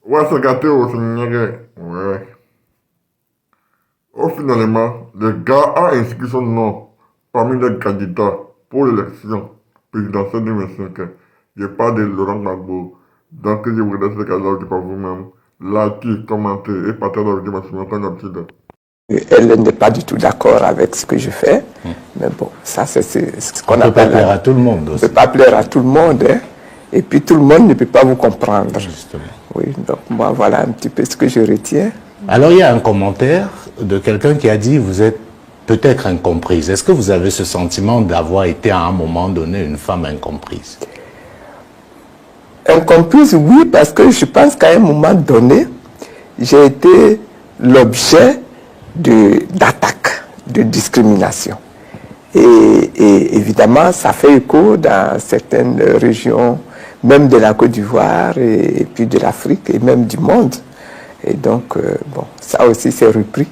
Ouais, c'est gâté au Sénégal. Ouais. Au finalement, le gars a inscrit son nom parmi les candidats pour l'élection présidentielle 2025. Je parle de Laurent Gbagbo. Donc, je vous laisse le cas par vous-même. Likez, commentez et partagez la vidéo maximum comme d'habitude. Elle n'est pas du tout d'accord avec ce que je fais. Mais bon, ça c'est ce qu'on appelle... On ne peut pas plaire à tout le monde aussi. On ne peut pas plaire à tout le monde. Hein. Et puis tout le monde ne peut pas vous comprendre. Justement. Oui, donc moi voilà un petit peu ce que je retiens. Alors il y a un commentaire de quelqu'un qui a dit « Vous êtes peut-être incomprise ». Est-ce que vous avez ce sentiment d'avoir été à un moment donné une femme incomprise? Incomprise, oui, parce que je pense qu'à un moment donné, j'ai été l'objet d'attaques, de discrimination. Et évidemment, ça fait écho dans certaines régions, même de la Côte d'Ivoire et puis de l'Afrique et même du monde. Et donc, bon, ça aussi c'est repris.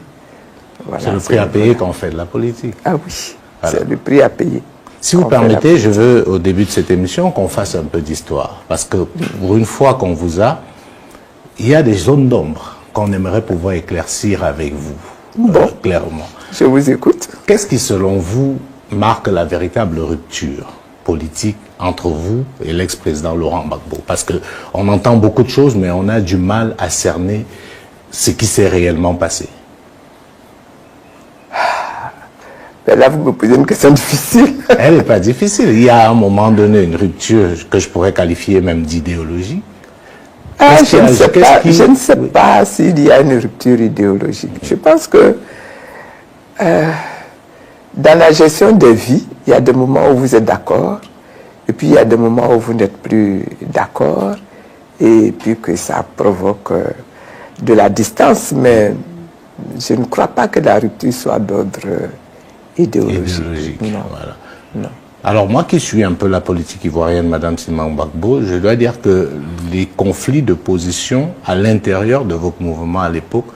Voilà, c'est le prix à payer quand on fait de la politique. Ah oui, c'est le prix à payer. Si vous permettez, je veux au début de cette émission qu'on fasse un peu d'histoire. Parce que pour une fois qu'on vous a, il y a des zones d'ombre qu'on aimerait pouvoir éclaircir avec vous. Bon, clairement. Je vous écoute. Qu'est-ce qui, selon vous, marque la véritable rupture politique entre vous et l'ex-président Laurent Gbagbo? Parce qu'on entend beaucoup de choses, mais on a du mal à cerner ce qui s'est réellement passé. Là, vous me posez une question difficile. Elle n'est pas difficile. Il y a à un moment donné une rupture que je pourrais qualifier même d'idéologie. Je ne sais pas s'il y a une rupture idéologique. Je pense que dans la gestion des vies, il y a des moments où vous êtes d'accord, et puis il y a des moments où vous n'êtes plus d'accord, et puis que ça provoque de la distance, mais je ne crois pas que la rupture soit d'ordre idéologique. Non. Voilà. Non. Alors moi qui suis un peu la politique ivoirienne, Madame Simone Gbagbo, je dois dire que les conflits de position à l'intérieur de votre mouvement à l'époque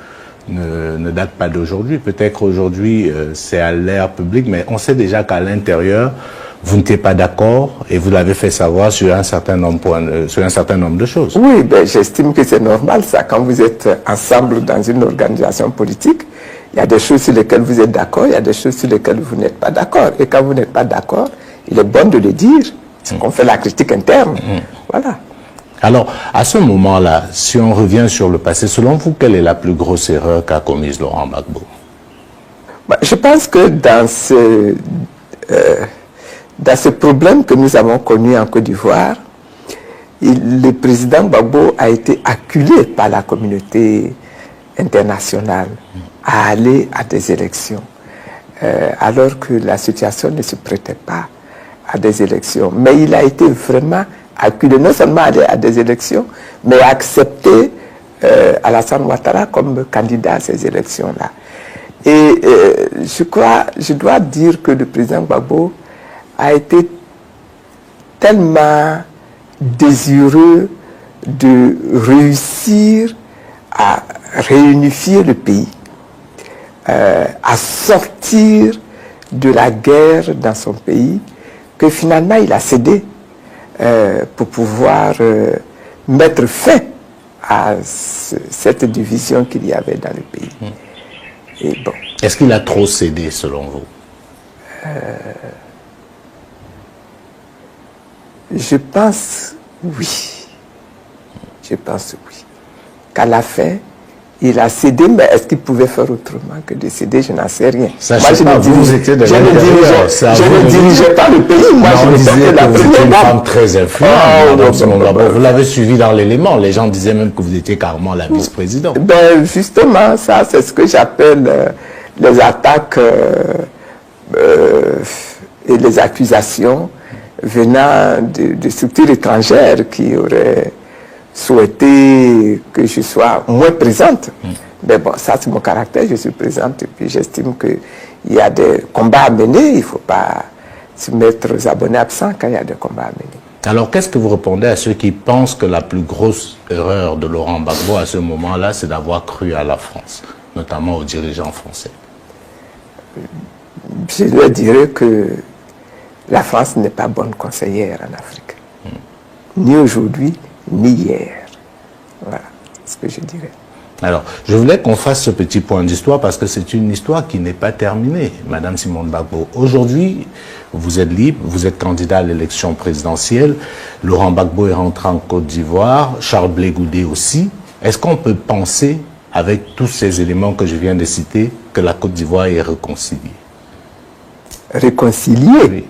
ne datent pas d'aujourd'hui. Peut-être aujourd'hui c'est à l'ère publique, mais on sait déjà qu'à l'intérieur, vous n'étiez pas d'accord et vous l'avez fait savoir sur un certain nombre de choses. Oui, ben, j'estime que c'est normal ça. Quand vous êtes ensemble dans une organisation politique, il y a des choses sur lesquelles vous êtes d'accord, il y a des choses sur lesquelles vous n'êtes pas d'accord. Et quand vous n'êtes pas d'accord, il est bon de le dire. C'est qu'on fait la critique interne. Voilà. Alors, à ce moment-là, si on revient sur le passé, selon vous, quelle est la plus grosse erreur qu'a commise Laurent Gbagbo? Je pense que dans ce problème que nous avons connu en Côte d'Ivoire, le président Gbagbo a été acculé par la communauté internationale à aller à des élections, alors que la situation ne se prêtait pas à des élections. Mais il a été vraiment acculé, non seulement à aller à des élections, mais accepté Alassane Ouattara comme candidat à ces élections-là. Et je dois dire que le président Gbagbo a été tellement désireux de réussir à réunifier le pays, à sortir de la guerre dans son pays, que finalement il a cédé pour pouvoir mettre fin à cette division qu'il y avait dans le pays. Et bon. Est-ce qu'il a trop cédé selon vous? Je pense oui. Je pense oui. Qu'à la fin, il a cédé, mais est-ce qu'il pouvait faire autrement que de céder? Je n'en sais rien. Moi, je ne dirigeais pas le pays. Moi, je disais que vous étiez une femme très influente. Vous l'avez suivi dans l'élément. Les gens disaient même que vous étiez carrément la vice-présidente. Ben, justement, ça, c'est ce que j'appelle les attaques et les accusations venant de structures étrangères qui auraient souhaité que je sois moins présente. Mais bon, ça c'est mon caractère, je suis présente et puis j'estime qu'il y a des combats à mener, il ne faut pas se mettre aux abonnés absents quand il y a des combats à mener. Alors qu'est-ce que vous répondez à ceux qui pensent que la plus grosse erreur de Laurent Gbagbo à ce moment-là, c'est d'avoir cru à la France, notamment aux dirigeants français? Je leur dirais que la France n'est pas bonne conseillère en Afrique. Ni aujourd'hui, ni hier. Voilà. ce que je dirais. Alors, je voulais qu'on fasse ce petit point d'histoire parce que c'est une histoire qui n'est pas terminée, Madame Simone Gbagbo. Aujourd'hui, vous êtes libre, vous êtes candidat à l'élection présidentielle. Laurent Gbagbo est rentré en Côte d'Ivoire, Charles Blé Goudé aussi. Est-ce qu'on peut penser, avec tous ces éléments que je viens de citer, que la Côte d'Ivoire est réconciliée? Réconciliée? Oui.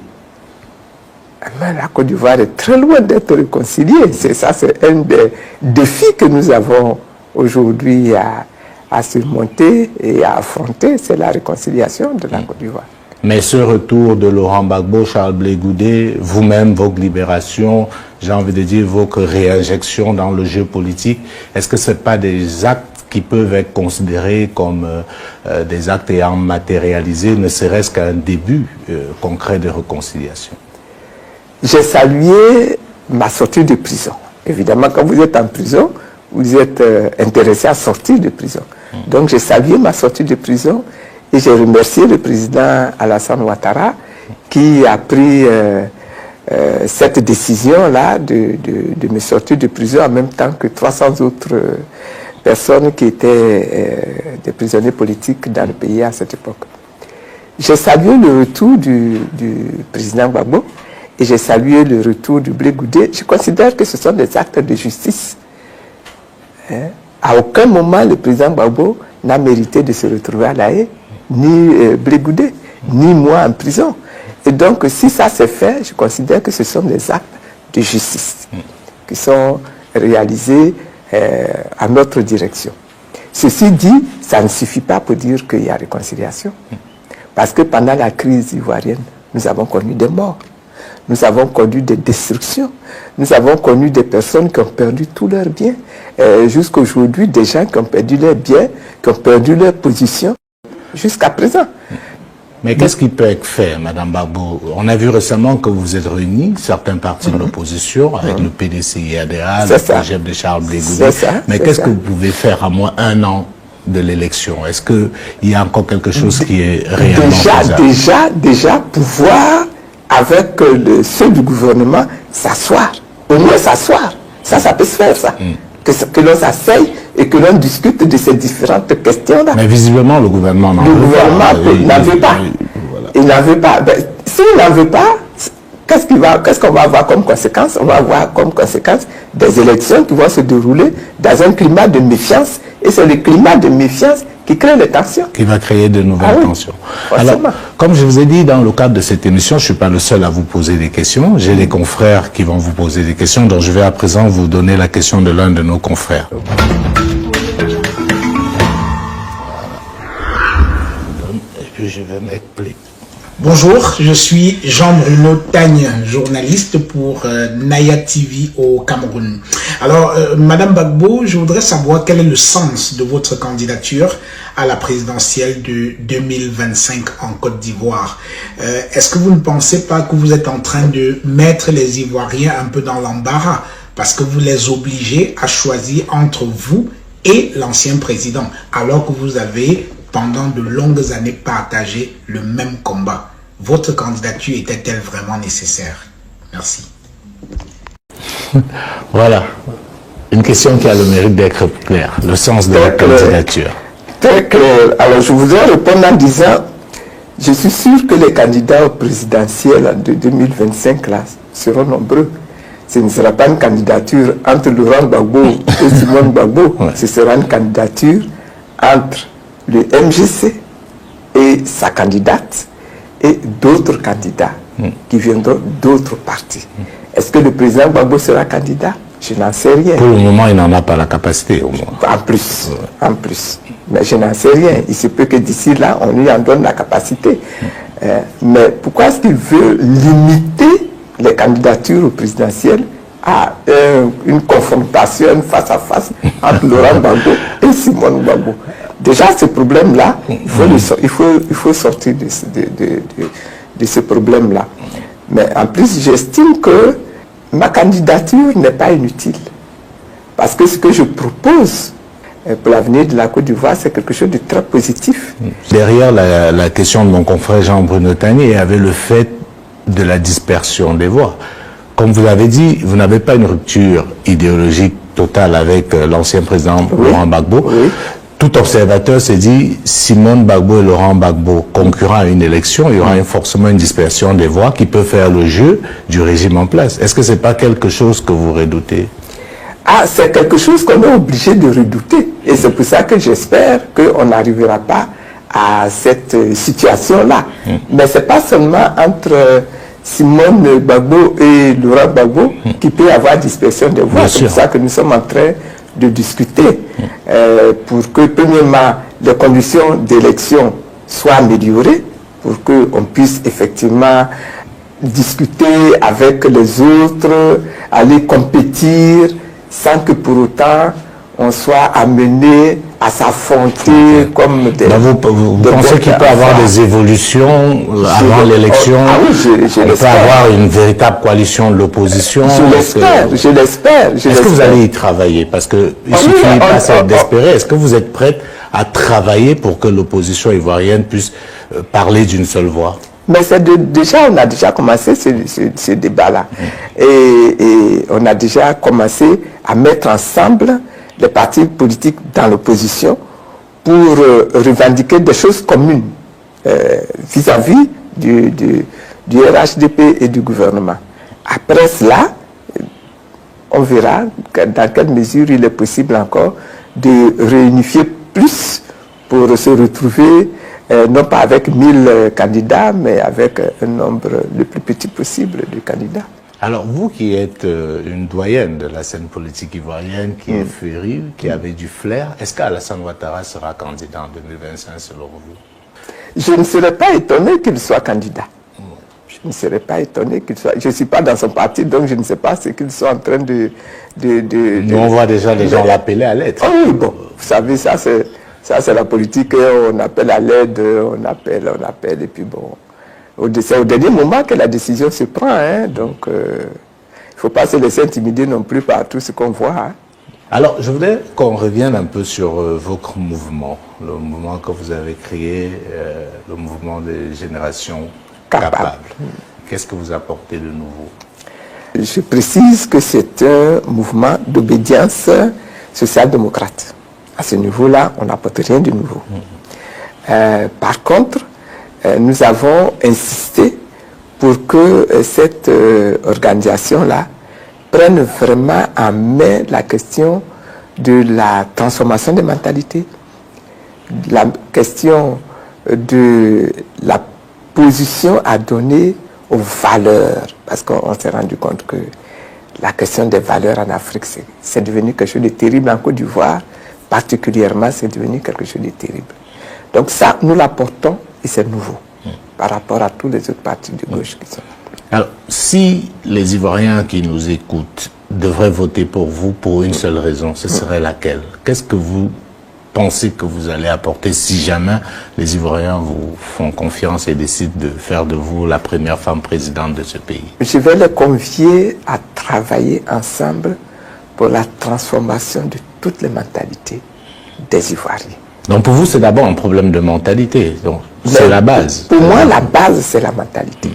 Mais la Côte d'Ivoire est très loin d'être réconciliée. C'est un des défis que nous avons aujourd'hui à surmonter et à affronter, c'est la réconciliation de la Côte d'Ivoire. Mais ce retour de Laurent Gbagbo, Charles Blé Goudé, vous-même, vos libérations, j'ai envie de dire vos réinjections dans le jeu politique, est-ce que ce n'est pas des actes qui peuvent être considérés comme des actes ayant matérialisé, ne serait-ce qu'un début concret de réconciliation? J'ai salué ma sortie de prison. Évidemment, quand vous êtes en prison, vous êtes intéressé à sortir de prison. Donc j'ai salué ma sortie de prison et j'ai remercié le président Alassane Ouattara qui a pris cette décision-là de me sortir de prison en même temps que 300 autres personnes qui étaient des prisonniers politiques dans le pays à cette époque. J'ai salué le retour du président Gbagbo et j'ai salué le retour du Blé Goudé. Je considère que ce sont des actes de justice. À aucun moment, le président Gbagbo n'a mérité de se retrouver à La Haye, ni Blé Goudé, ni moi en prison. Et donc, si ça s'est fait, je considère que ce sont des actes de justice qui sont réalisés à notre direction. Ceci dit, ça ne suffit pas pour dire qu'il y a réconciliation. Parce que pendant la crise ivoirienne, nous avons connu des morts. Nous avons connu des destructions. Nous avons connu des personnes qui ont perdu tous leurs biens. Jusqu'à aujourd'hui, des gens qui ont perdu leurs biens, qui ont perdu leur position, jusqu'à présent. Mais qu'est-ce qui peut être fait, Madame Gbagbo? On a vu récemment que vous êtes réunis, certains partis de l'opposition, avec le PDCI-ADA, le projet de Charles Blé Goudé. Mais qu'est-ce que vous pouvez faire à moins un an de l'élection? Est-ce qu'il y a encore quelque chose qui est réellement faisable? Déjà pouvoir, avec ceux du gouvernement, s'asseoir. Au moins s'asseoir. Ça peut se faire, ça. Que l'on s'asseye et que l'on discute de ces différentes questions-là. Mais visiblement, le gouvernement n'en veut pas. Il n'en veut pas. Ben, s'il n'en veut pas, qu'est-ce qu'on va avoir comme conséquence? On va avoir comme conséquence des élections qui vont se dérouler dans un climat de méfiance. Et c'est le climat de méfiance qui crée les tensions. Qui va créer de nouvelles tensions. Alors, comme je vous ai dit, dans le cadre de cette émission, je ne suis pas le seul à vous poser des questions. J'ai des confrères qui vont vous poser des questions, donc je vais à présent vous donner la question de l'un de nos confrères. Et puis je vais mettre play. Bonjour, je suis Jean-Bruno Tagne, journaliste pour Naya TV au Cameroun. Alors, Madame Gbagbo, je voudrais savoir quel est le sens de votre candidature à la présidentielle de 2025 en Côte d'Ivoire. Est-ce que vous ne pensez pas que vous êtes en train de mettre les Ivoiriens un peu dans l'embarras parce que vous les obligez à choisir entre vous et l'ancien président, alors que vous avez pendant de longues années partagé le même combat? Votre candidature était-elle vraiment nécessaire? Merci. Voilà. Une question qui a le mérite d'être claire. Le sens de la candidature. Très clair. Alors, je voudrais répondre en disant, je suis sûr que les candidats au présidentiel de 2025 là, seront nombreux. Ce ne sera pas une candidature entre Laurent Gbagbo et Simone Gbagbo. Ce sera une candidature entre le MGC et sa candidate et d'autres candidats qui viendront d'autres partis. Est-ce que le président Gbagbo sera candidat? Je n'en sais rien. Pour le moment, il n'en a pas la capacité, au moins. En plus. Mais je n'en sais rien. Il se peut que d'ici là, on lui en donne la capacité. Mais pourquoi est-ce qu'il veut limiter les candidatures au présidentiel à une confrontation face à face entre Laurent Gbagbo et Simone Gbagbo? Déjà, ce problème-là, il faut sortir de ce problème-là. Mais en plus, j'estime que ma candidature n'est pas inutile. Parce que ce que je propose pour l'avenir de la Côte d'Ivoire, c'est quelque chose de très positif. Derrière la question de mon confrère Jean-Bruno Tagne, il y avait le fait de la dispersion des voix. Comme vous l'avez dit, vous n'avez pas une rupture idéologique totale avec l'ancien président Laurent Gbagbo. Oui. Tout observateur s'est dit, Simone Gbagbo et Laurent Gbagbo concurrent à une élection, il y aura forcément une dispersion des voix qui peut faire le jeu du régime en place. Est-ce que ce n'est pas quelque chose que vous redoutez? Ah, c'est quelque chose qu'on est obligé de redouter. Et c'est pour ça que j'espère qu'on n'arrivera pas à cette situation-là. Mais ce n'est pas seulement entre Simone Gbagbo et Laurent Gbagbo qu'il peut y avoir dispersion des voix. C'est pour ça que nous sommes en train de discuter pour que, premièrement, les conditions d'élection soient améliorées, pour qu'on puisse effectivement discuter avec les autres, aller compétir, sans que pour autant on soit amené à s'affronter comme des... Vous pensez qu'il peut y avoir des évolutions avant l'élection? Ah oui, on peut avoir une véritable coalition de l'opposition? Je l'espère. Est-ce que vous allez y travailler? Parce qu'il ne suffit pas d'espérer. Est-ce que vous êtes prête à travailler pour que l'opposition ivoirienne puisse parler d'une seule voix? Mais on a déjà commencé ce débat-là. Et on a déjà commencé à mettre ensemble les partis politiques dans l'opposition pour revendiquer des choses communes vis-à-vis du RHDP et du gouvernement. Après cela, on verra dans quelle mesure il est possible encore de réunifier plus pour se retrouver non pas avec 1000 candidats, mais avec un nombre le plus petit possible de candidats. Alors, vous qui êtes une doyenne de la scène politique ivoirienne, qui est férile, qui avait du flair, est-ce qu'Alassane Ouattara sera candidat en 2025 selon vous? Je ne serais pas étonné qu'il soit candidat. Je ne serais pas étonné qu'il soit... Je ne suis pas dans son parti, donc je ne sais pas ce qu'ils sont en train de... Nous, on voit déjà les gens l'appeler à l'aide. Oh oui, bon, vous savez, ça c'est la politique, on appelle à l'aide, on appelle, et puis bon... C'est au dernier moment que la décision se prend, hein, donc il ne faut pas se laisser intimider non plus par tout ce qu'on voit. Hein. Alors, je voudrais qu'on revienne un peu sur votre mouvement, le mouvement que vous avez créé, le mouvement des générations capables. Qu'est-ce que vous apportez de nouveau? Je précise que c'est un mouvement d'obédience social-démocrate. À ce niveau-là, on n'apporte rien de nouveau. Par contre, nous avons insisté pour que cette organisation-là prenne vraiment en main la question de la transformation des mentalités, la question de la position à donner aux valeurs, parce qu'on s'est rendu compte que la question des valeurs en Afrique, c'est devenu quelque chose de terrible. En Côte d'Ivoire, particulièrement, c'est devenu quelque chose de terrible. Donc ça, nous l'apportons et c'est nouveau par rapport à tous les autres partis de gauche qui sont là. Alors, si les Ivoiriens qui nous écoutent devraient voter pour vous pour une seule raison, ce serait laquelle? Qu'est-ce que vous pensez que vous allez apporter si jamais les Ivoiriens vous font confiance et décident de faire de vous la première femme présidente de ce pays? Je vais les convier à travailler ensemble pour la transformation de toutes les mentalités des Ivoiriens. Donc pour vous, c'est d'abord un problème de mentalité. Donc c'est la base. Pour moi, la base, c'est la mentalité.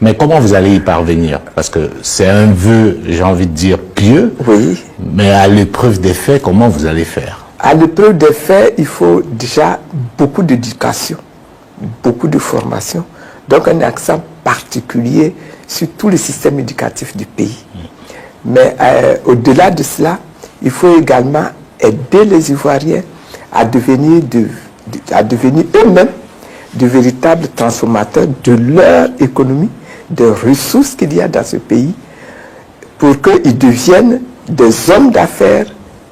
Mais comment vous allez y parvenir? Parce que c'est un vœu, j'ai envie de dire, pieux. Oui. Mais à l'épreuve des faits, comment vous allez faire? À l'épreuve des faits, il faut déjà beaucoup d'éducation, beaucoup de formation. Donc un accent particulier sur tout le système éducatif du pays. Mais au-delà de cela, il faut également aider les Ivoiriens à devenir eux-mêmes de véritables transformateurs de leur économie, des ressources qu'il y a dans ce pays, pour qu'ils deviennent des hommes d'affaires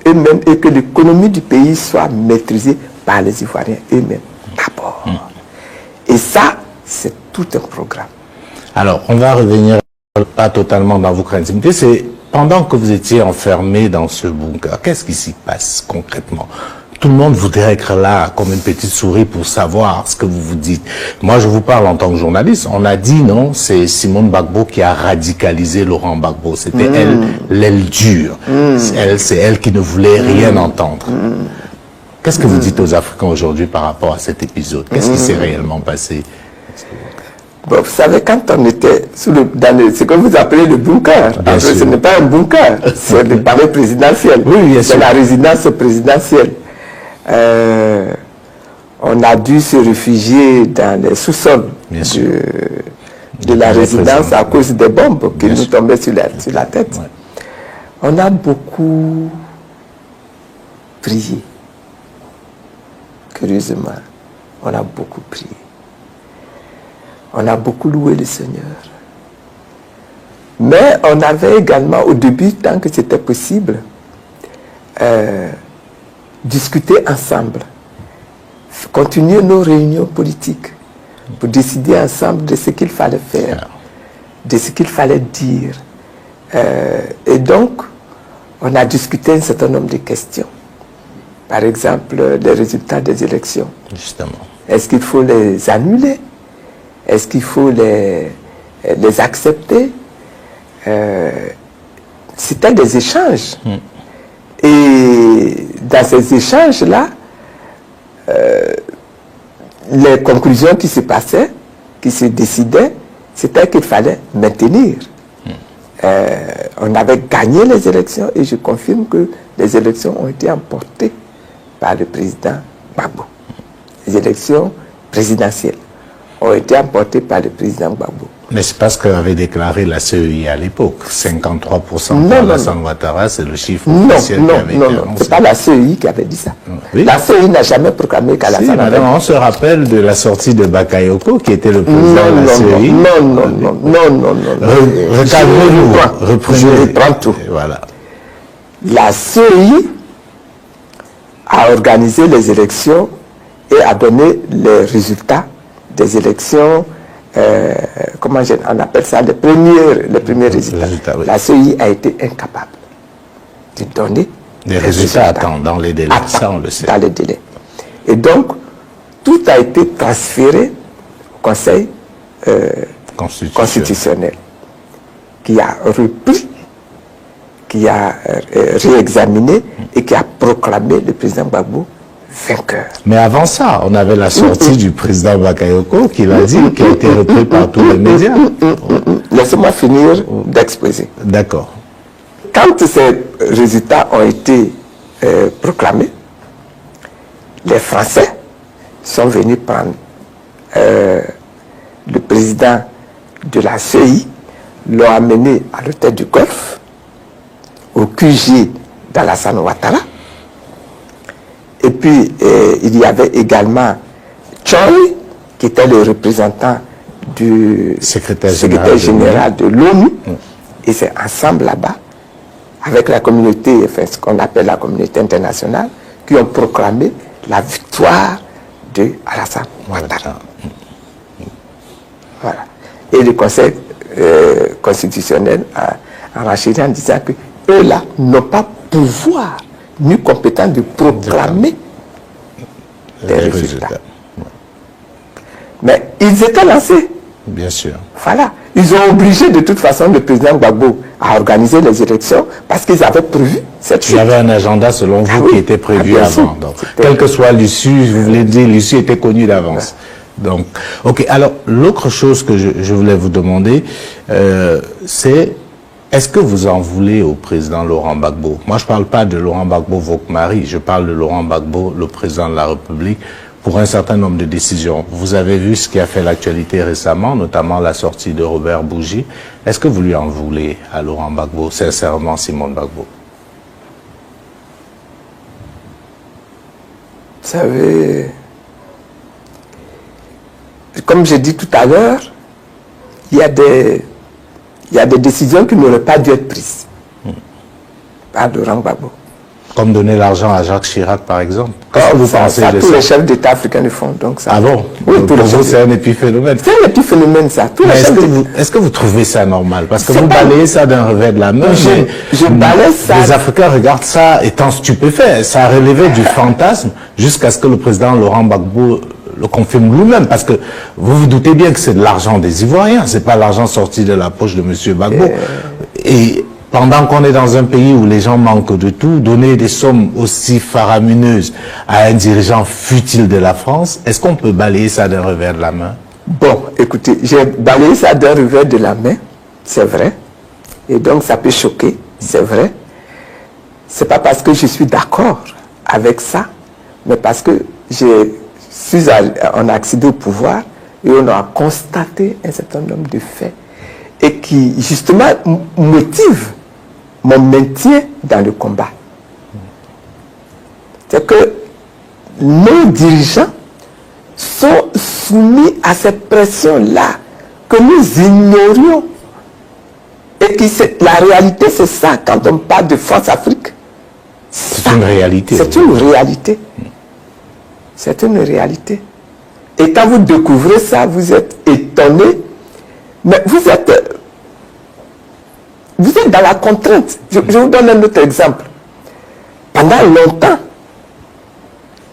eux-mêmes et que l'économie du pays soit maîtrisée par les Ivoiriens eux-mêmes d'abord. Et ça, c'est tout un programme. Alors, on va revenir pas totalement dans votre intimité, c'est pendant que vous étiez enfermé dans ce bunker, qu'est-ce qui s'y passe concrètement? Tout le monde voudrait être là comme une petite souris pour savoir ce que vous vous dites. Moi, je vous parle en tant que journaliste. On a dit, non, c'est Simone Gbagbo qui a radicalisé Laurent Gbagbo. C'était elle, l'aile dure. C'est elle qui ne voulait rien entendre. Qu'est-ce que vous dites aux Africains aujourd'hui par rapport à cet épisode? Qu'est-ce qui s'est réellement passé? Bon, vous savez, quand on était dans ce que vous appelez le bunker, en fait, ce n'est pas un bunker, c'est le palais présidentiel, c'est la résidence présidentielle. On a dû se réfugier dans les sous-sols de la résidence à cause des bombes qui nous tombaient sur la tête. Ouais. On a beaucoup prié. Curieusement, on a beaucoup prié. On a beaucoup loué le Seigneur. Mais on avait également, au début, tant que c'était possible, discuté ensemble, continuer nos réunions politiques pour décider ensemble de ce qu'il fallait faire, de ce qu'il fallait dire. Et donc, on a discuté un certain nombre de questions. Par exemple, les résultats des élections. Justement. Est-ce qu'il faut les annuler? Est-ce qu'il faut les accepter? C'était des échanges. Et dans ces échanges-là, les conclusions qui se passaient, qui se décidaient, c'était qu'il fallait maintenir. On avait gagné les élections et je confirme que les élections ont été emportées par le président Gbagbo. Les élections présidentielles ont été emportées par le président Gbagbo. Mais c'est parce qu'avait déclaré la CEI à l'époque. 53% pour Alassane Ouattara, c'est le chiffre officiel qui avait été annoncé. Non, c'est pas la CEI qui avait dit ça. Oui. La CEI n'a jamais proclamé qu'Alassane avait... On se rappelle de la sortie de Bakayoko, qui était le président de la CEI. Non. Je reprends tout. Voilà. La CEI a organisé les élections et a donné les résultats des élections, comment on appelle ça, les premiers résultats. Oui. La CEI a été incapable de donner des résultats dans les délais. Ça, on le sait. Dans les délais. Et donc, tout a été transféré au Conseil constitutionnel, qui a repris, qui a réexaminé et qui a proclamé le président Gbagbo vainqueur. Mais avant ça, on avait la sortie du président Bakayoko qui l'a dit, qui a été repris par tous les médias. Laissez-moi finir d'exposer. D'accord. Quand ces résultats ont été proclamés, les Français sont venus prendre le président de la CEI, l'ont amené à l'hôtel du Golfe, au QG d'Alassane Ouattara. Et puis, il y avait également Choi, qui était le représentant du secrétaire général de l'ONU. Et c'est ensemble là-bas, avec la communauté, enfin, ce qu'on appelle la communauté internationale, qui ont proclamé la victoire de Alassane Ouattara. Voilà. Et le Conseil constitutionnel a enraché en disant que eux-là n'ont pas pouvoir ni compétence de proclamer des résultats. Mais ils étaient lancés. Bien sûr. Voilà. Ils ont obligé de toute façon le président Gbagbo à organiser les élections parce qu'ils avaient prévu cette chose. Il y avait un agenda selon vous qui était prévu avant. Donc, quelle que soit l'issue, je voulais dire, l'issue était connue d'avance. Donc, ok. Alors, l'autre chose que je voulais vous demander, c'est est-ce que vous en voulez au président Laurent Gbagbo? Moi, je ne parle pas de Laurent Gbagbo, votre mari, je parle de Laurent Gbagbo, le président de la République, pour un certain nombre de décisions. Vous avez vu ce qui a fait l'actualité récemment, notamment la sortie de Robert Bougie. Est-ce que vous lui en voulez à Laurent Gbagbo, sincèrement, Simone Gbagbo? Vous savez, comme j'ai dit tout à l'heure, il y a des décisions qui n'auraient pas dû être prises par Laurent Gbagbo. Comme donner l'argent à Jacques Chirac, par exemple. Qu'est-ce que vous pensez de ça? Tous les chefs d'État africains le font. Donc ça. Ah bon? Oui, pour vous, c'est un épiphénomène. C'est un épiphénomène, ça. Est-ce que vous trouvez ça normal? Parce que vous balayez ça d'un revers de la main. Je balaye ça. Les Africains regardent ça étant stupéfaits. Ça a relevé du fantasme jusqu'à ce que le président Laurent Gbagbo le confirme lui-même, parce que vous vous doutez bien que c'est de l'argent des Ivoiriens, c'est pas l'argent sorti de la poche de M. Gbagbo. Et pendant qu'on est dans un pays où les gens manquent de tout, donner des sommes aussi faramineuses à un dirigeant futile de la France, est-ce qu'on peut balayer ça d'un revers de la main? Bon, écoutez, j'ai balayé ça d'un revers de la main, c'est vrai. Et donc, ça peut choquer, c'est vrai. C'est pas parce que je suis d'accord avec ça, mais parce que on a accédé au pouvoir et on a constaté un certain nombre de faits et qui, justement, motivent mon maintien dans le combat. C'est que nos dirigeants sont soumis à cette pression-là que nous ignorions. Et la réalité, c'est ça, quand on parle de France-Afrique. C'est une réalité. C'est une réalité. C'est une réalité. Et quand vous découvrez ça, vous êtes étonné, mais vous êtes dans la contrainte. Je vous donne un autre exemple. Pendant longtemps,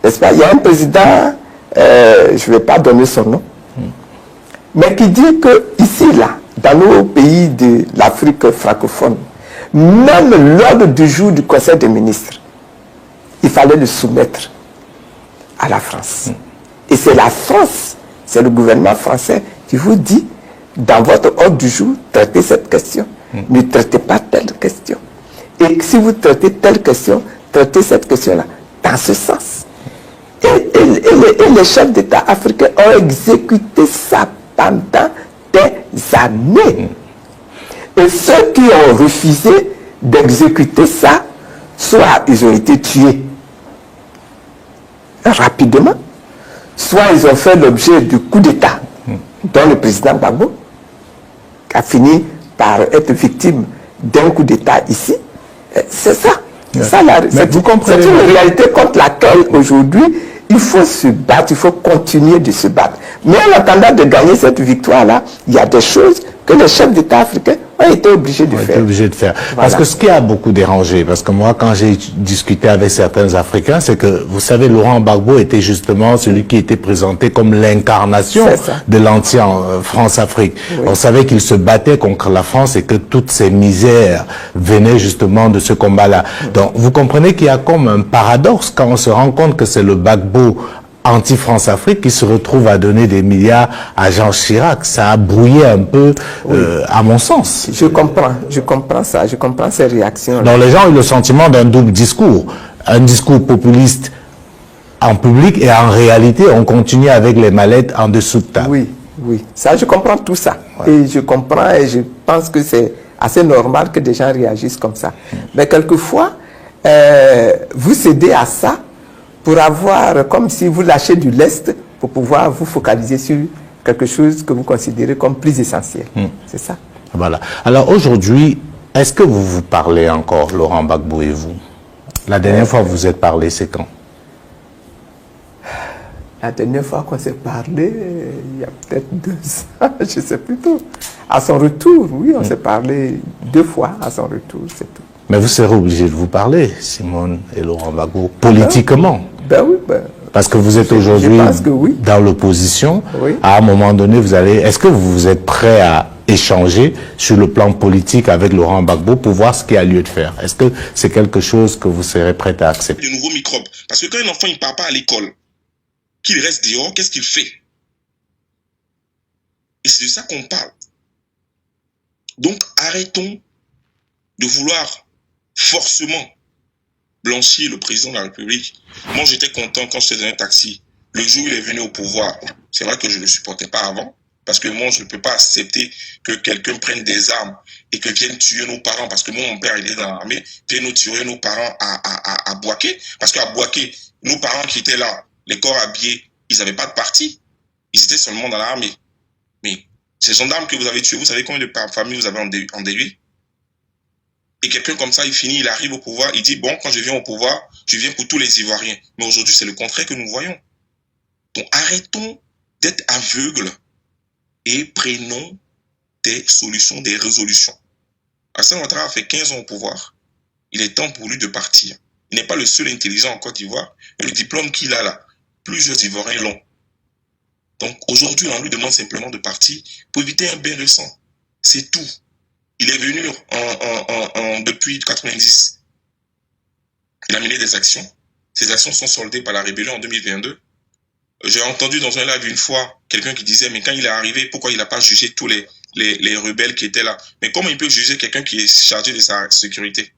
n'est-ce pas, il y a un président, je ne vais pas donner son nom, mais qui dit que ici, là, dans nos pays de l'Afrique francophone, même l'ordre du jour du Conseil des ministres, il fallait le soumettre à la France. Et c'est la France, c'est le gouvernement français qui vous dit, dans votre ordre du jour, traitez cette question. Ne traitez pas telle question. Et si vous traitez telle question, traitez cette question-là dans ce sens. Et les chefs d'État africains ont exécuté ça pendant des années. Et ceux qui ont refusé d'exécuter ça, soit ils ont été tués rapidement, soit ils ont fait l'objet du coup d'État, dont le président Gbagbo a fini par être victime d'un coup d'État ici. C'est ça. C'est une réalité contre laquelle aujourd'hui il faut se battre, il faut continuer de se battre. Mais en attendant de gagner cette victoire-là, il y a des choses que les chefs d'État africains ont été obligés de faire. Voilà. Parce que ce qui a beaucoup dérangé, parce que moi, quand j'ai discuté avec certains Africains, c'est que, vous savez, Laurent Gbagbo était justement celui qui était présenté comme l'incarnation de l'ancien France-Afrique. Oui. On savait qu'il se battait contre la France et que toutes ces misères venaient justement de ce combat-là. Oui. Donc, vous comprenez qu'il y a comme un paradoxe quand on se rend compte que c'est le Gbagbo anti-France-Afrique qui se retrouve à donner des milliards à Jean Chirac. Ça a brouillé un peu, à mon sens. Je comprends ça, je comprends ces réactions. Donc les gens ont eu le sentiment d'un double discours. Un discours populiste en public et en réalité, on continue avec les mallettes en dessous de table. Oui, oui. Ça, je comprends tout ça. Ouais. Et je comprends et je pense que c'est assez normal que des gens réagissent comme ça. Mais quelquefois, vous cédez à ça pour avoir, comme si vous lâchez du lest, pour pouvoir vous focaliser sur quelque chose que vous considérez comme plus essentiel. C'est ça. Voilà. Alors aujourd'hui, est-ce que vous vous parlez encore, Laurent Gbagbo et vous? La dernière fois que vous êtes parlé, c'est quand? La dernière fois qu'on s'est parlé, il y a peut-être 2 ans, je ne sais plus tout. À son retour, oui, on s'est parlé 2 fois à son retour, c'est tout. Mais vous serez obligé de vous parler, Simone et Laurent Gbagbo, politiquement. Oui, parce que vous êtes aujourd'hui dans l'opposition. Oui. À un moment donné, est-ce que vous êtes prêt à échanger sur le plan politique avec Laurent Gbagbo pour voir ce qu'il y a lieu de faire? Est-ce que c'est quelque chose que vous serez prêt à accepter? De nouveaux microbes. Parce que quand un enfant ne part pas à l'école, qu'il reste dehors, qu'est-ce qu'il fait? Et c'est de ça qu'on parle. Donc arrêtons de vouloir forcément blanchir le président de la République. Moi, j'étais content quand j'étais dans un taxi. Le jour où il est venu au pouvoir, c'est vrai que je ne le supportais pas avant, parce que moi, je ne peux pas accepter que quelqu'un prenne des armes et que vienne tuer nos parents, parce que moi, mon père, il est dans l'armée, vienne nous tuer nos parents à Bouaké, parce qu'à Bouaké, nos parents qui étaient là, les corps habillés, ils n'avaient pas de parti. Ils étaient seulement dans l'armée. Mais ces gendarmes que vous avez tués, vous savez combien de familles vous avez endeuillées? Et quelqu'un comme ça, il arrive au pouvoir, il dit, bon, quand je viens au pouvoir, je viens pour tous les Ivoiriens. Mais aujourd'hui, c'est le contraire que nous voyons. Donc, arrêtons d'être aveugles et prenons des solutions, des résolutions. Alassane Ouattara a fait 15 ans au pouvoir. Il est temps pour lui de partir. Il n'est pas le seul intelligent en Côte d'Ivoire. Mais le diplôme qu'il a là, plusieurs Ivoiriens l'ont. Donc, aujourd'hui, on lui demande simplement de partir pour éviter un bain de sang. C'est tout. Il est venu depuis 90. Il a mené des actions. Ces actions sont soldées par la rébellion en 2022. J'ai entendu dans un live une fois quelqu'un qui disait, mais quand il est arrivé, pourquoi il n'a pas jugé tous les rebelles qui étaient là? Mais comment il peut juger quelqu'un qui est chargé de sa sécurité?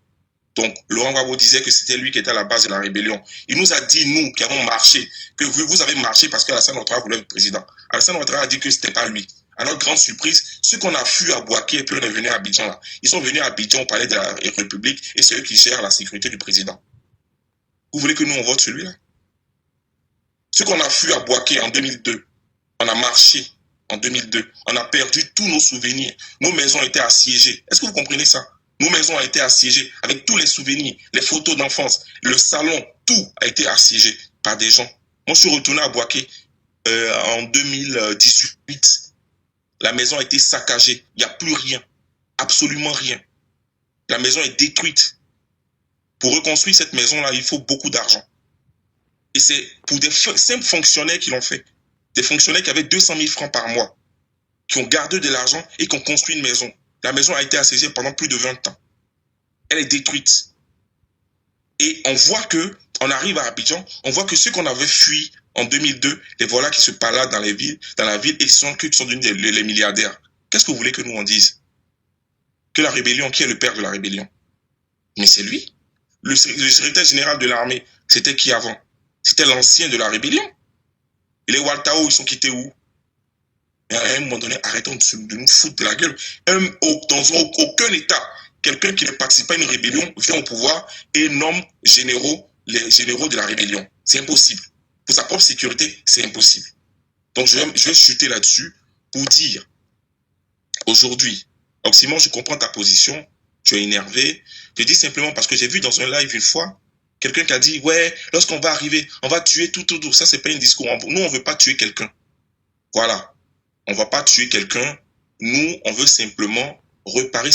Donc, Laurent Gbagbo disait que c'était lui qui était à la base de la rébellion. Il nous a dit, nous, qui avons marché, que vous avez marché parce qu'Alassane Ouattara voulait être président. Alassane Ouattara a dit que c'était pas lui. À notre grande surprise, ceux qu'on a fui à Bouaké et puis on est venu à Abidjan là, ils sont venus à Abidjan au palais de la République et c'est eux qui gèrent la sécurité du président. Vous voulez que nous on vote celui-là? Ceux qu'on a fui à Bouaké en 2002, on a marché en 2002, on a perdu tous nos souvenirs. Nos maisons étaient assiégées. Est-ce que vous comprenez ça? Nos maisons ont été assiégées avec tous les souvenirs, les photos d'enfance, le salon, tout a été assiégé par des gens. Moi, je suis retourné à Bouaké en 2018. La maison a été saccagée. Il n'y a plus rien. Absolument rien. La maison est détruite. Pour reconstruire cette maison-là, il faut beaucoup d'argent. Et c'est pour des simples fonctionnaires qui l'ont fait. Des fonctionnaires qui avaient 200 000 francs par mois, qui ont gardé de l'argent et qui ont construit une maison. La maison a été assiégée pendant plus de 20 ans. Elle est détruite. Et on voit que, on arrive à Abidjan, on voit que ceux qu'on avait fui en 2002, les voilà qui se baladent dans la ville, et qui sont devenus les milliardaires. Qu'est-ce que vous voulez que nous on dise? Que la rébellion, qui est le père de la rébellion? Mais c'est lui. Le secrétaire général de l'armée, c'était qui avant? C'était l'ancien de la rébellion. Et les Waltao, ils sont quittés où? Et à un moment donné, arrêtons de nous foutre de la gueule. Dans aucun État, quelqu'un qui ne participe pas à une rébellion vient au pouvoir et nomme les généraux de la rébellion. C'est impossible. Pour sa propre sécurité, c'est impossible. Donc je vais chuter là-dessus pour dire, aujourd'hui, Oxymore, je comprends ta position, tu es énervé. Je dis simplement parce que j'ai vu dans un live une fois, quelqu'un qui a dit, ouais, lorsqu'on va arriver, on va tuer tout. Ça, c'est pas un discours. Nous, on veut pas tuer quelqu'un. Voilà. On va pas tuer quelqu'un. Nous, on veut simplement réparer